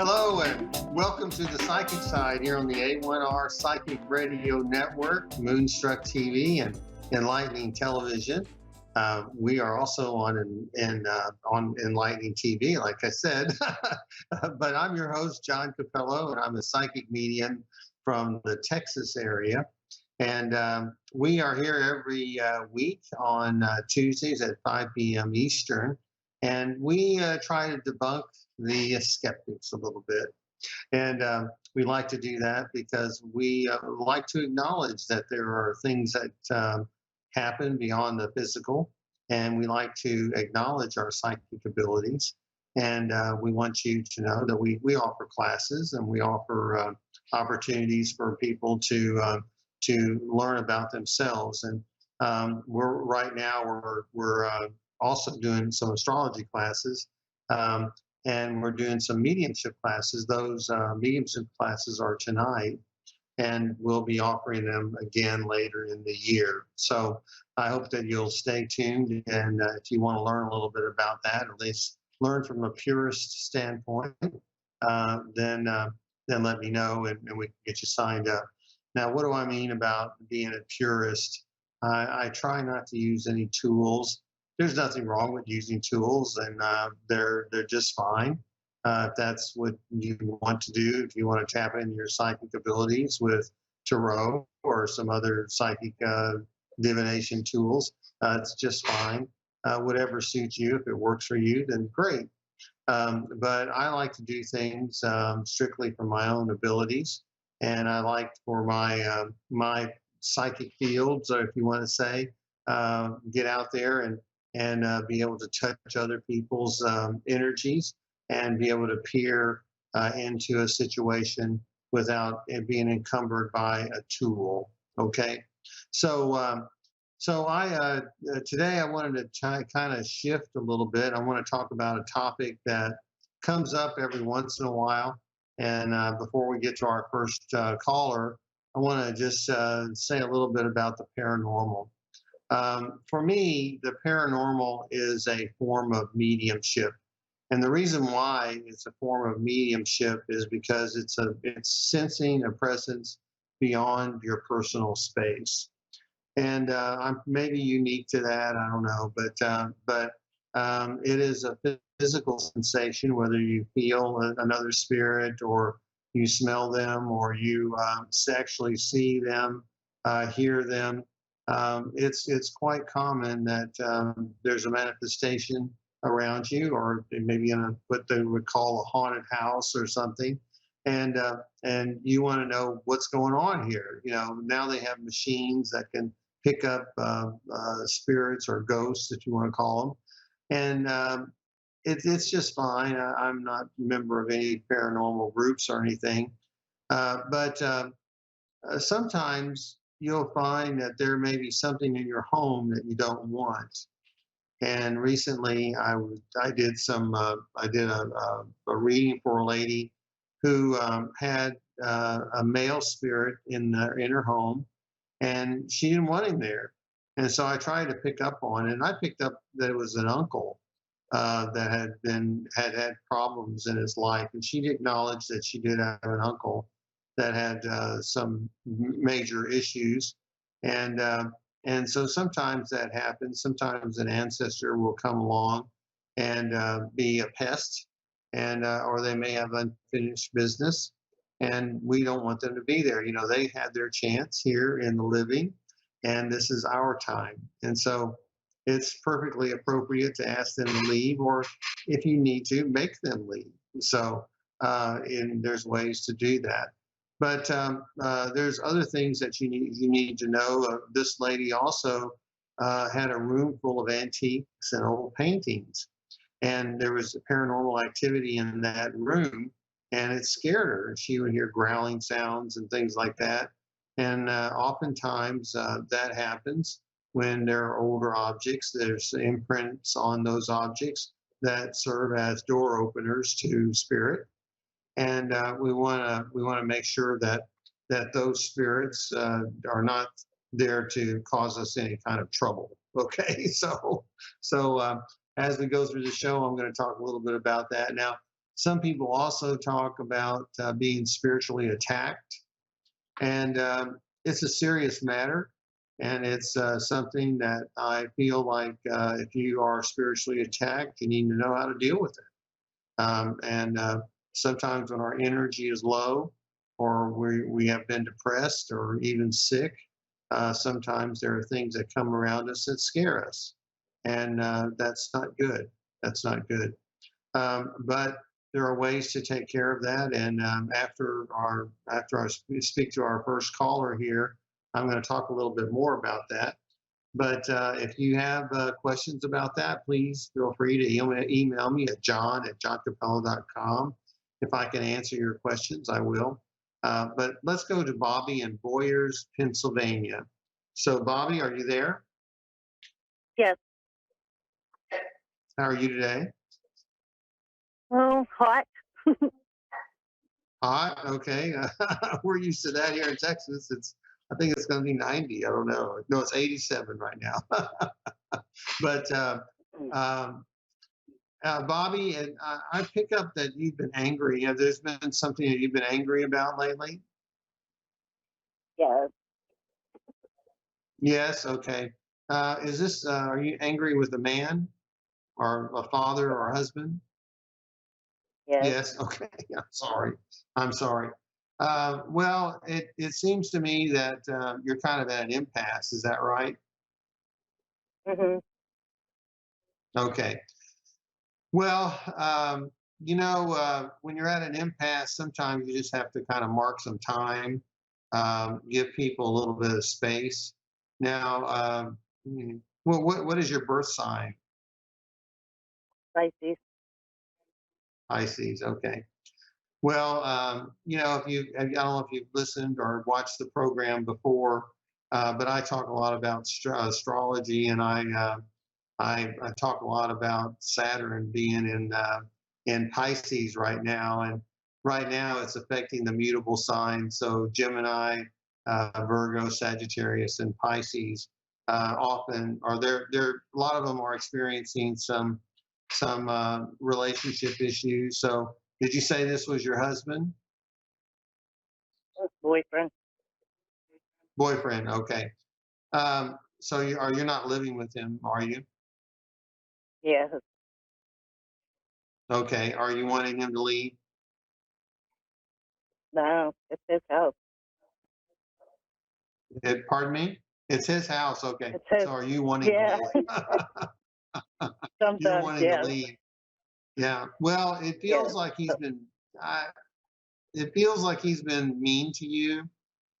Hello and welcome to the Psychic Side here on the A1R Psychic Radio Network, Moonstruck TV, and Enlightening Television. We are also on Enlightening TV, like I said. But I'm your host, John Cappello, and I'm a psychic medium from the Texas area. And we are here every week on Tuesdays at 5 p.m. Eastern. And we try to debunk the skeptics a little bit. And we like to do that because we like to acknowledge that there are things that happen beyond the physical. And we like to acknowledge our psychic abilities. And we want you to know that we offer classes and we offer opportunities for people to learn about themselves. And we're also doing some astrology classes, and we're doing some mediumship classes. Those mediumship classes are tonight, and we'll be offering them again later in the year. So I hope that you'll stay tuned, and if you want to learn a little bit about that, or at least learn from a purist standpoint, then let me know, and we can get you signed up. Now, what do I mean about being a purist? I try not to use any tools. There's nothing wrong with using tools, and they're just fine. If that's what you want to do, if you want to tap into your psychic abilities with tarot or some other psychic divination tools, it's just fine. Whatever suits you, if it works for you, then great. But I like to do things strictly from my own abilities, and I like for my psychic fields, or if you want to say, get out there and be able to touch other people's energies and be able to peer into a situation without it being encumbered by a tool. Okay, so today I wanted to kind of shift a little bit. I want to talk about a topic that comes up every once in a while. And before we get to our first caller, I want to just say a little bit about the paranormal. For me, the paranormal is a form of mediumship. And the reason why it's a form of mediumship is because it's sensing a presence beyond your personal space. And I'm maybe unique to that, I don't know, but it is a physical sensation, whether you feel another spirit or you smell them or you actually see them, hear them. It's quite common that there's a manifestation around you, or maybe in what they would call a haunted house or something, and you want to know what's going on here. You know, now they have machines that can pick up spirits or ghosts, if you want to call them, and it's just fine. I'm not a member of any paranormal groups or anything, but sometimes you'll find that there may be something in your home that you don't want. And recently, I did a reading for a lady who had a male spirit in her home, and she didn't want him there. And so I tried to pick up on it, and I picked up that it was an uncle that had problems in his life, and she acknowledged that she did have an uncle that had some major issues, and so sometimes that happens. Sometimes an ancestor will come along and be a pest, and or they may have unfinished business, and we don't want them to be there. You know, they had their chance here in the living, and this is our time, and so it's perfectly appropriate to ask them to leave, or if you need to, make them leave. So, and there's ways to do that. But there's other things that you need to know. This lady also had a room full of antiques and old paintings, and there was paranormal activity in that room, and it scared her. She would hear growling sounds and things like that, and oftentimes that happens when there are older objects. There's imprints on those objects that serve as door openers to spirit. And we want to make sure that those spirits are not there to cause us any kind of trouble. Okay, so as we go through the show, I'm going to talk a little bit about that. Now, Some people also talk about being spiritually attacked, and it's a serious matter. And it's something that I feel like if you are spiritually attacked, you need to know how to deal with it. And sometimes when our energy is low, or we have been depressed or even sick, sometimes there are things that come around us that scare us. And that's not good. That's not good. But there are ways to take care of that. And after I speak to our first caller here, I'm going to talk a little bit more about that. But if you have questions about that, please feel free to email me at john@johncappello.com. If I can answer your questions, I will. But let's go to Bobby in Boyers, Pennsylvania. So, Bobby, are you there? Yes. How are you today? Oh, hot. Hot. Okay. We're used to that here in Texas. I think it's going to be 90. I don't know. No, it's 87 right now. But um, Bobby, and I pick up that you've been angry. There's been something that you've been angry about lately? Yes. Yes. Okay. Are you angry with a man or a father or a husband? Yes. Yes. Okay. I'm sorry. I'm sorry. Well, it seems to me that you're kind of at an impasse. Is that right? Mhm. Okay. Well, when you're at an impasse, sometimes you just have to kind of mark some time, give people a little bit of space. Now, what is your birth sign? Pisces. Pisces. Okay. Well, I don't know if you've listened or watched the program before, but I talk a lot about astrology, and I talk a lot about Saturn being in Pisces right now, and right now it's affecting the mutable signs. So Gemini, Virgo, Sagittarius, and Pisces often are there. There a lot of them are experiencing some relationship issues. So did you say this was your husband? Boyfriend. Boyfriend? Okay. So you're not living with him, are you? Yes. Okay. Are you wanting him to leave? No, it's his house. Pardon me? It's his house. Okay. It's his. So are you wanting to Yeah. leave? You're Sometimes, wanting to yes. leave. Yeah. Well, it feels Yes. like I, it feels like he's been mean to you.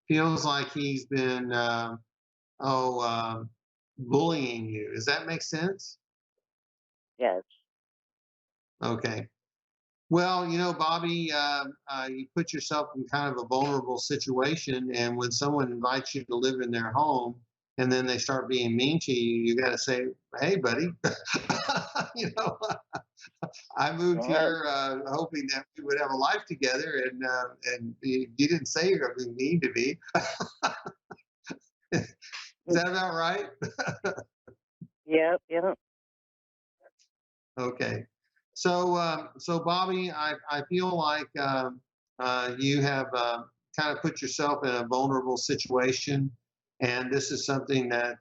Feels like he's been, oh, bullying you. Does that make sense? Yes. Okay. Well, Bobby, you put yourself in kind of a vulnerable situation, and when someone invites you to live in their home, and then they start being mean to you, you got to say, "Hey, buddy, you know, I moved Yes. here hoping that we would have a life together, and you didn't say you're going to be mean to me." Is that about right? Yep. Yep. Okay. So Bobby, I feel like you have kind of put yourself in a vulnerable situation, and this is something that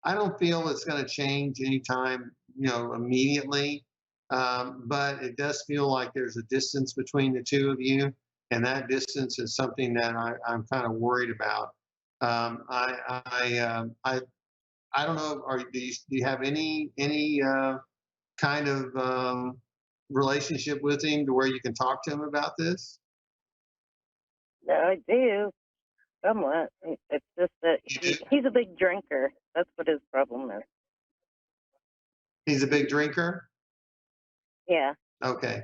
I don't feel it's going to change anytime, immediately. But it does feel like there's a distance between the two of you, and that distance is something that I'm kind of worried about. I don't know. Do you have any kind of relationship with him to where you can talk to him about this? No, I do. Somewhat. It's just that You do? he's a big drinker. That's what his problem is. He's a big drinker? Yeah. Okay.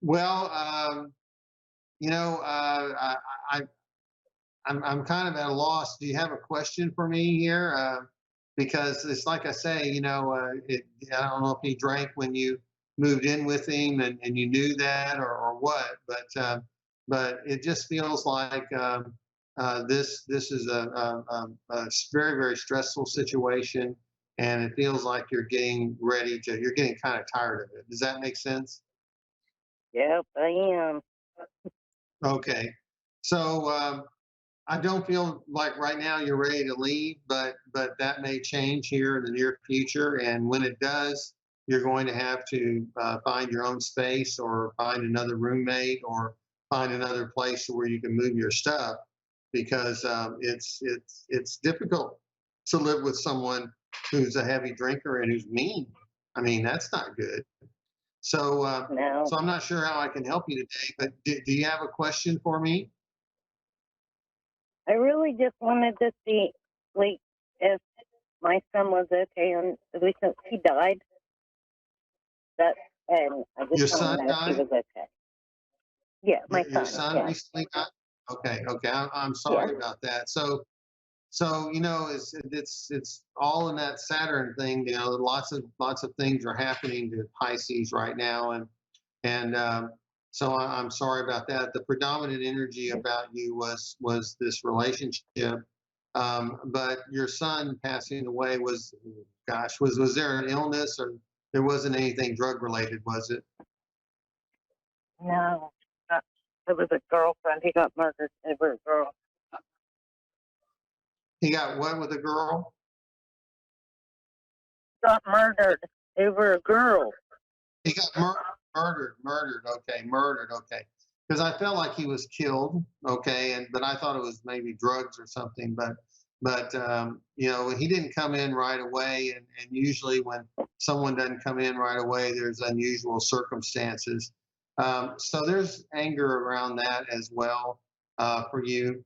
Well, I, I'm kind of at a loss. Do you have a question for me here? Because it's like I say, I don't know if he drank when you moved in with him, and you knew that, or what, but it just feels like this is a very, very stressful situation, and it feels like you're getting kind of tired of it. Does that make sense? Yep, I am. Okay. So I don't feel like right now you're ready to leave, but that may change here in the near future. And when it does, you're going to have to find your own space, or find another roommate, or find another place where you can move your stuff, because it's difficult to live with someone who's a heavy drinker and who's mean. I mean, that's not good. So No, so I'm not sure how I can help you today, but do you have a question for me? I really just wanted to see, like, if my son was okay. On recent, he died. That, and I just Your want to son know if he died? was okay. Yeah, my Your son. son Yeah, recently got? Okay, okay. I'm yeah. sorry about that. So it's all in that Saturn thing. Lots of things are happening to Pisces right now, and so I'm sorry about that. The predominant energy about you was this relationship, but your son passing away was, gosh, was there an illness, or there wasn't anything drug related, was it? No, it was a girlfriend. He got murdered over a girl. He got what with a girl? Got murdered over a girl. He got murdered. Okay, murdered. Okay, because I felt like he was killed. Okay, and but I thought it was maybe drugs or something. But he didn't come in right away, and usually when someone doesn't come in right away, there's unusual circumstances. So there's anger around that as well for you.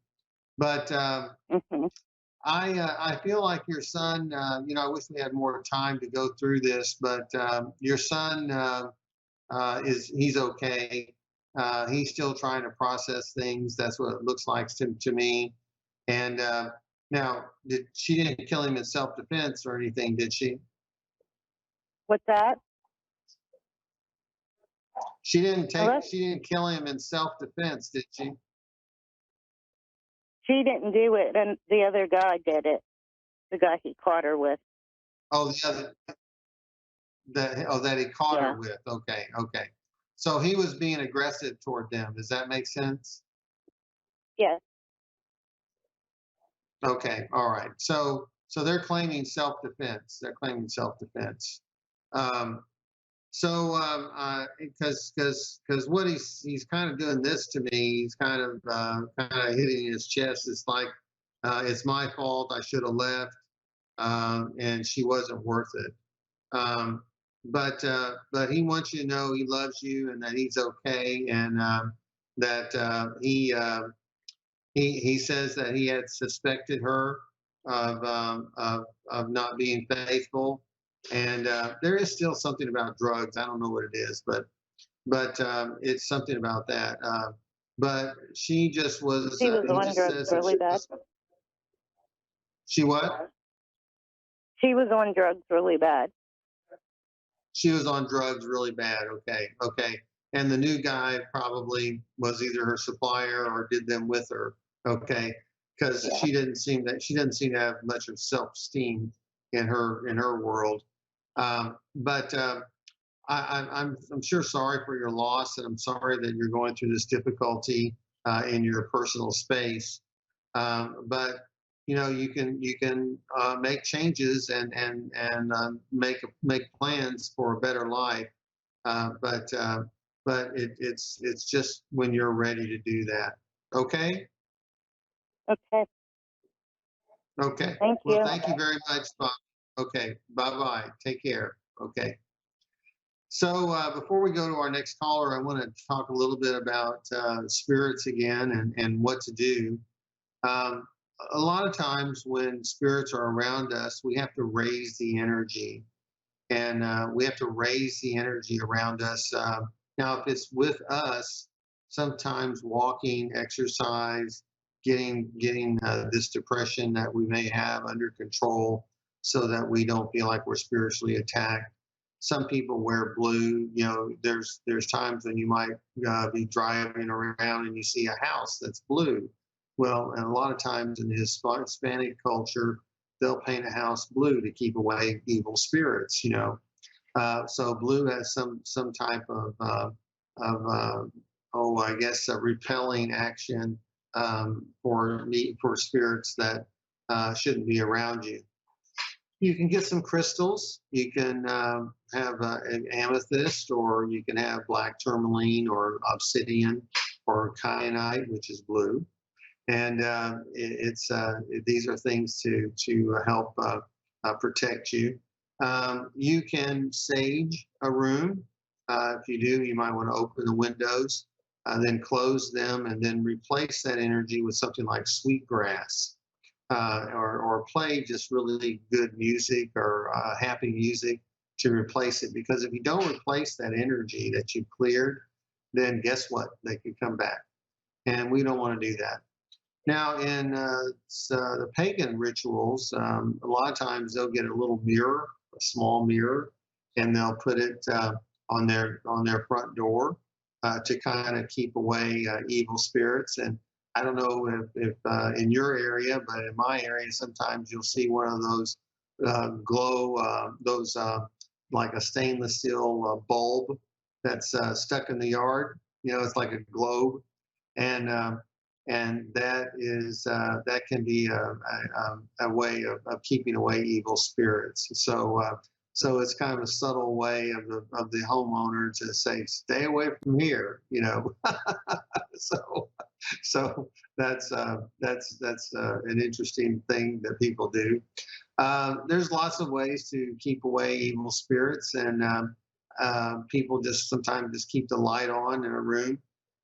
But Hmm. I feel like your son. I wish we had more time to go through this, but your son. Is he's okay. He's still trying to process things. That's what it looks like to me. And now, she didn't kill him in self-defense or anything, did she? What's that? She didn't Oh, take. She didn't kill him in self-defense, did she? she didn't do it, and the other guy did it. The guy he caught her with. Oh, the other that he caught Yeah. her with. Okay, okay. So he was being aggressive toward them. Does that make sense? Yes. Okay, all right. So they're claiming self-defense. They're claiming self-defense. Um, because what he's kind of doing this to me, he's kind of hitting his chest. It's like, it's my fault. I should have left, and she wasn't worth it. Um, but he wants you to know he loves you, and that he's okay, and that he says that he had suspected her of not being faithful, and there is still something about drugs. I don't know what it is, but it's something about that. But she just was. She was He on just drugs says that really bad. she what? She was on drugs really bad. She was on drugs really bad. Okay, okay. And the new guy probably was either her supplier or did them with her. Okay, because Yeah. she didn't seem to have much of self-esteem in her world. But I'm sure sorry for your loss, and I'm sorry that you're going through this difficulty in your personal space. But you can make changes and make plans for a better life. But it's just when you're ready to do that. Okay. Okay. Okay. Thank Well, you. thank you very much, Bob. Okay. Bye bye. Take care. Okay. So before we go to our next caller, I want to talk a little bit about spirits again, and what to do. Um, a lot of times when spirits are around us, we have to raise the energy, and we have to raise the energy around us. Now, if it's with us, sometimes walking, exercise, getting this depression that we may have under control, so that we don't feel like we're spiritually attacked. Some people wear blue. There's times when you might be driving around and you see a house that's blue. Well, and a lot of times in the Hispanic culture, they'll paint a house blue to keep away evil spirits. So blue has some type I guess a repelling action for spirits that shouldn't be around you. You can get some crystals. You can have an amethyst, or you can have black tourmaline, or obsidian, or kyanite, which is blue. And these are things to help protect you. You can sage a room. If you do, you might want to open the windows, then close them, and then replace that energy with something like sweetgrass, or play just really good music, or happy music to replace it. Because if you don't replace that energy that you cleared, then guess what? They can come back, and we don't want to do that. Now, in the pagan rituals, a lot of times they'll get a little mirror, a small mirror, and they'll put it on their front door to kind of keep away evil spirits. And I don't know if in your area, but in my area, sometimes you'll see one of those glow, those like a stainless steel bulb that's stuck in the yard. You know, it's like a globe, and that can be a way of keeping away evil spirits. So it's kind of a subtle way of the homeowner to say, stay away from here, you know. so so that's an interesting thing that people do. There's lots of ways to keep away evil spirits, and people just sometimes just keep the light on in a room.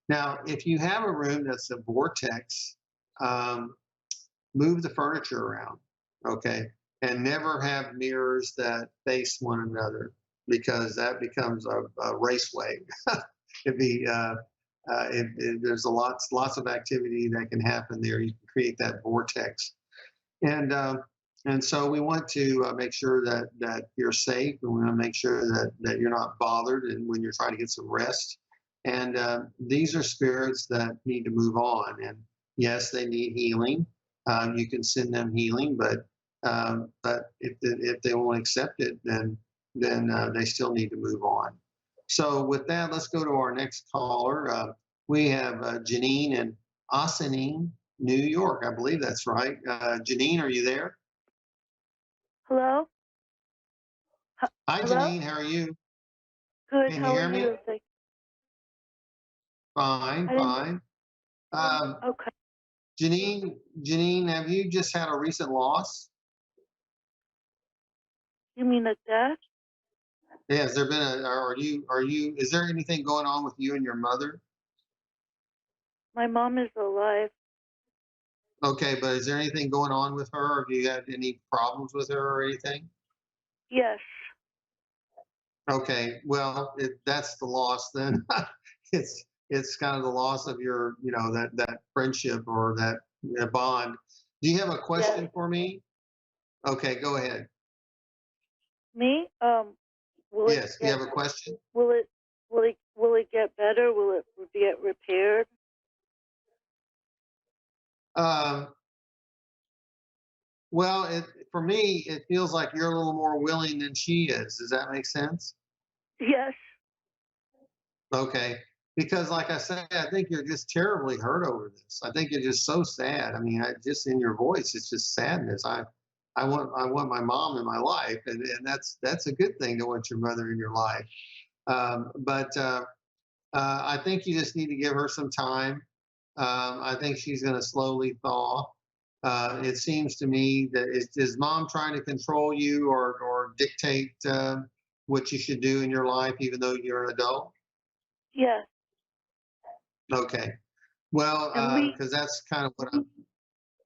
Now, if you have a room that's a vortex, um, move the furniture around, okay? And never have mirrors that face one another, because that becomes a raceway. It'd be, there's lots of activity that can happen there. You can create that vortex. And, and so we want to make sure that you're safe, and we want to make sure that you're not bothered, and when you're trying to get some rest. And these are spirits that need to move on. And yes, they need healing. You can send them healing, but if they won't accept it, then they still need to move on. So with that, let's go to our next caller. We have Janine in Ossining, New York. I believe that's right. Janine, are you there? Hello? Hi, Hello? Janine. How are you? Good. Can you How are hear me? you? Fine, I didn't. fine. Um, Okay. Janine, have you just had a recent loss? You mean a death? Yeah, has there been is there anything going on with you and your mother? My mom is alive. Okay, but is there anything going on with her? Have you had any problems with her or anything? Yes. Okay, well, that's the loss then. It's kind of the loss of your, that friendship, or that bond. Do you have a question Yes. for me? Okay, go ahead. Me? Will it Yes, you get? have a question? Will it? Will it get better? Will it get repaired? Um, well, for me, it feels like you're a little more willing than she is. Does that make sense? Yes. Okay. Because, like I said, I think you're just terribly hurt over this. I think you're just so sad. I mean, just in your voice, it's just sadness. I want my mom in my life, and that's a good thing to want your mother in your life. But I think you just need to give her some time. I think she's going to slowly thaw. It seems to me that is mom trying to control you, or dictate what you should do in your life, even though you're an adult? Yes. Okay. Well, And we. because that's kind of what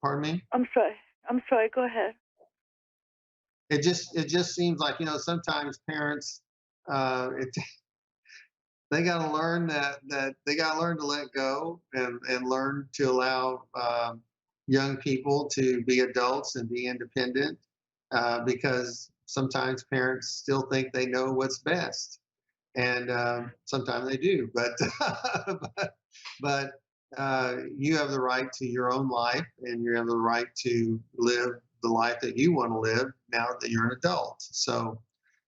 pardon me? I'm sorry. I'm sorry. Go ahead. It just seems like, sometimes parents, it, they got to learn that they got to learn to let go, and learn to allow young people to be adults and be independent, because sometimes parents still think they know what's best, and sometimes they do, but but you have the right to your own life, and you have the right to live the life that you want to live now that you're an adult. So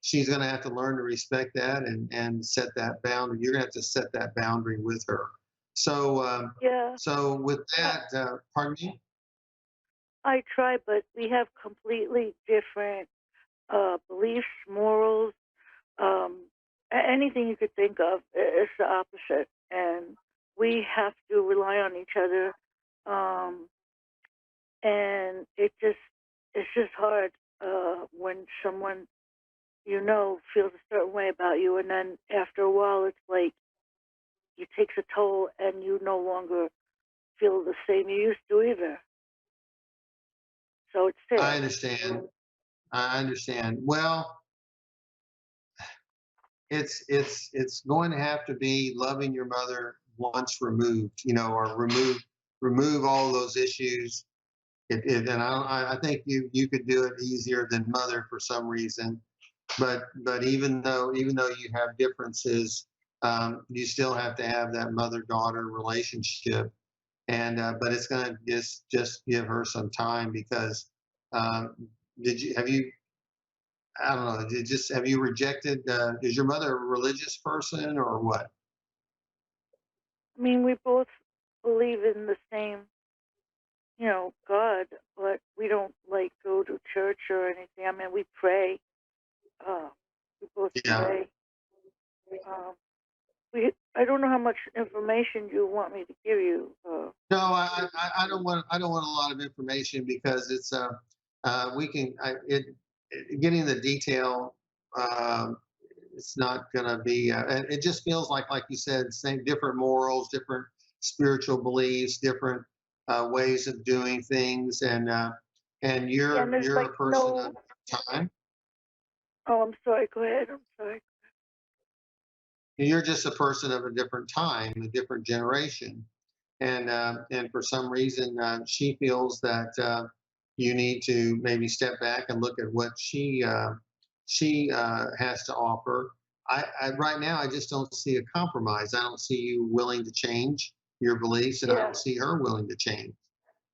she's going to have to learn to respect that and set that boundary. You're going to have to set that boundary with her. So, Yeah. so with Uh, that, pardon me. I try, but we have completely different beliefs, morals, um, anything you could think of. It's the opposite, and we have to rely on each other. Um, and it's just hard when someone feels a certain way about you, and then after a while, it's like it takes a toll, and you no longer feel the same you used to either. So it's I sad. understand. I understand. Well, it's going to have to be loving your mother once removed, or remove all those issues. And I think you could do it easier than mother for some reason. But even though you have differences, you still have to have that mother daughter relationship. And but it's going to just give her some time because um, did you have you I don't know. Just have you rejected? Is your mother a religious person or what? I mean, we both believe in the same, God, but we don't like go to church or anything. I mean, we pray. Uh, we both Yeah. pray. Um, I don't know how much information you want me to give you. No, I don't want a lot of information because it's we can getting the detail. Um, it's not going to be. It just feels like you said, same different morals, different spiritual beliefs, different ways of doing things, and Yeah, and there's you're like a person no. of time. Oh, I'm sorry. Go ahead. I'm sorry. You're just a person of a different time, a different generation, and for some reason she feels that you need to maybe step back and look at what she has to offer. Right now I just don't see a compromise. I don't see you willing to change your beliefs, and I Yeah. don't see her willing to change.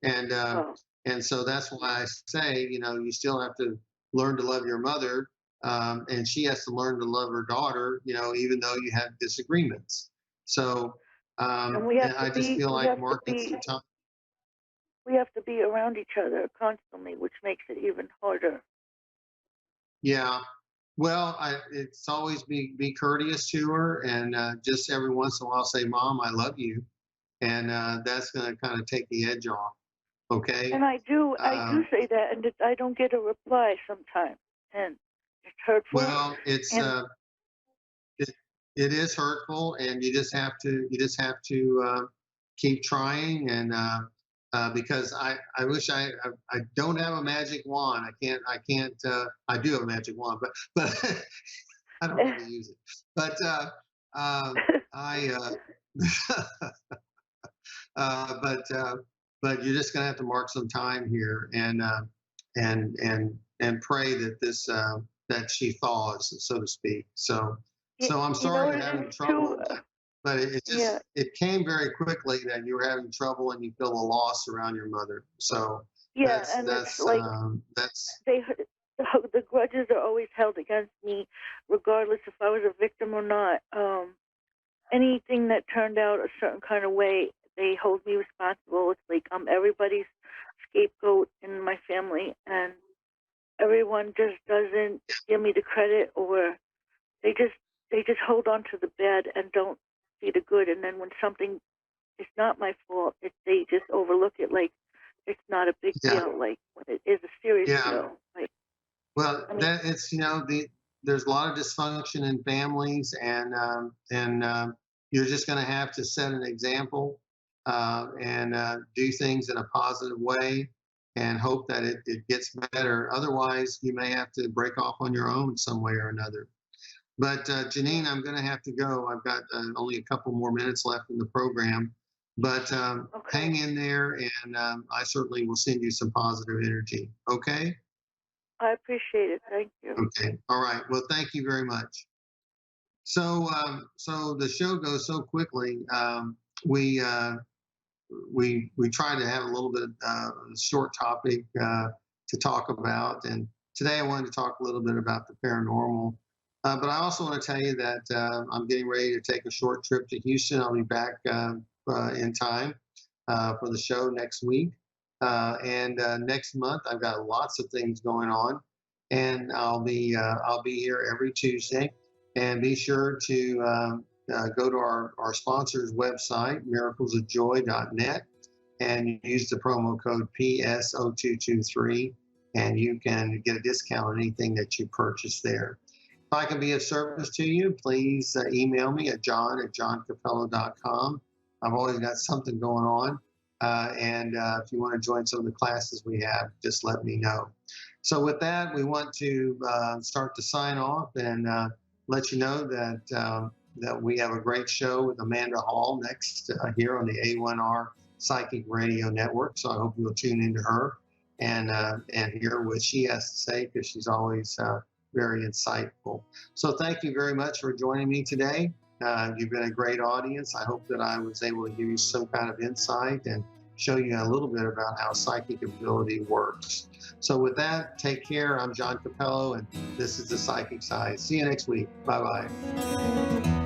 And Oh, so that's why I say, you still have to learn to love your mother, and she has to learn to love her daughter, even though you have disagreements. So and and I just feel like marking some time. we have to be around each other constantly, which makes it even harder. Yeah. Well, it's always be courteous to her, and just every once in a while say, "Mom, I love you," and that's going to kind of take the edge off. Okay. And I do Um, say that, and I don't get a reply sometimes, and it's hurtful. well, And it, it is hurtful, and you just have to keep trying, and because I wish I don't have a magic wand. I do have a magic wand, but I don't really use it. But uh, I but you're just going to have to mark some time here, and pray that that she thaws, so to speak. So I'm you sorry know what you're it having is too. trouble, but Yeah, it came very quickly that you were having trouble and you feel a loss around your mother. So yeah, that's and it's that's like um, that's they the grudges are always held against me, regardless if I was a victim or not. Anything that turned out a certain kind of way, they hold me responsible. It's like I'm everybody's scapegoat in my family, and everyone just doesn't give me the credit, or they just they just hold on to the bad and don't see the good. And then when something is not my fault, they just overlook it like it's not a big yeah, deal. Like when it is a serious yeah. deal. Like Well, I mean, that it's there's a lot of dysfunction in families, and you're just going to have to set an example and do things in a positive way, and hope that it gets better. Otherwise, you may have to break off on your own some way or another. But Janine, yeah, I'm going to have to go. I've got only a couple more minutes left in the program, but okay. hang in there, and I certainly will send you some positive energy. Okay. I appreciate it. Thank you. Okay. All right. Well, thank you very much. So the show goes so quickly. We we try to have a little bit short topic to talk about, today I wanted to talk a little bit about the paranormal. But I also want to tell you that I'm getting ready to take a short trip to Houston. I'll be back in time for the show next week. And next month, I've got lots of things going on, and I'll be here every Tuesday. And be sure to go to our sponsor's website, miraclesofjoy.net, and use the promo code PS0223, and you can get a discount on anything that you purchase there. If I can be of service to you, please email me at john@johncappello.com. I've always got something going on. And if you want to join some of the classes we have, just let me know. So with that, we want to start to sign off and let you know that we have a great show with Amanda Hall next here on the A1R Psychic Radio Network. So I hope you'll tune into her and hear what she has to say, because she's always very insightful. So thank you very much for joining me today. You've been a great audience. I hope that I was able to give you some kind of insight and show you a little bit about how psychic ability works. So with that, take care. I'm John Cappello, and this is The Psychic Side. See you next week. Bye-bye.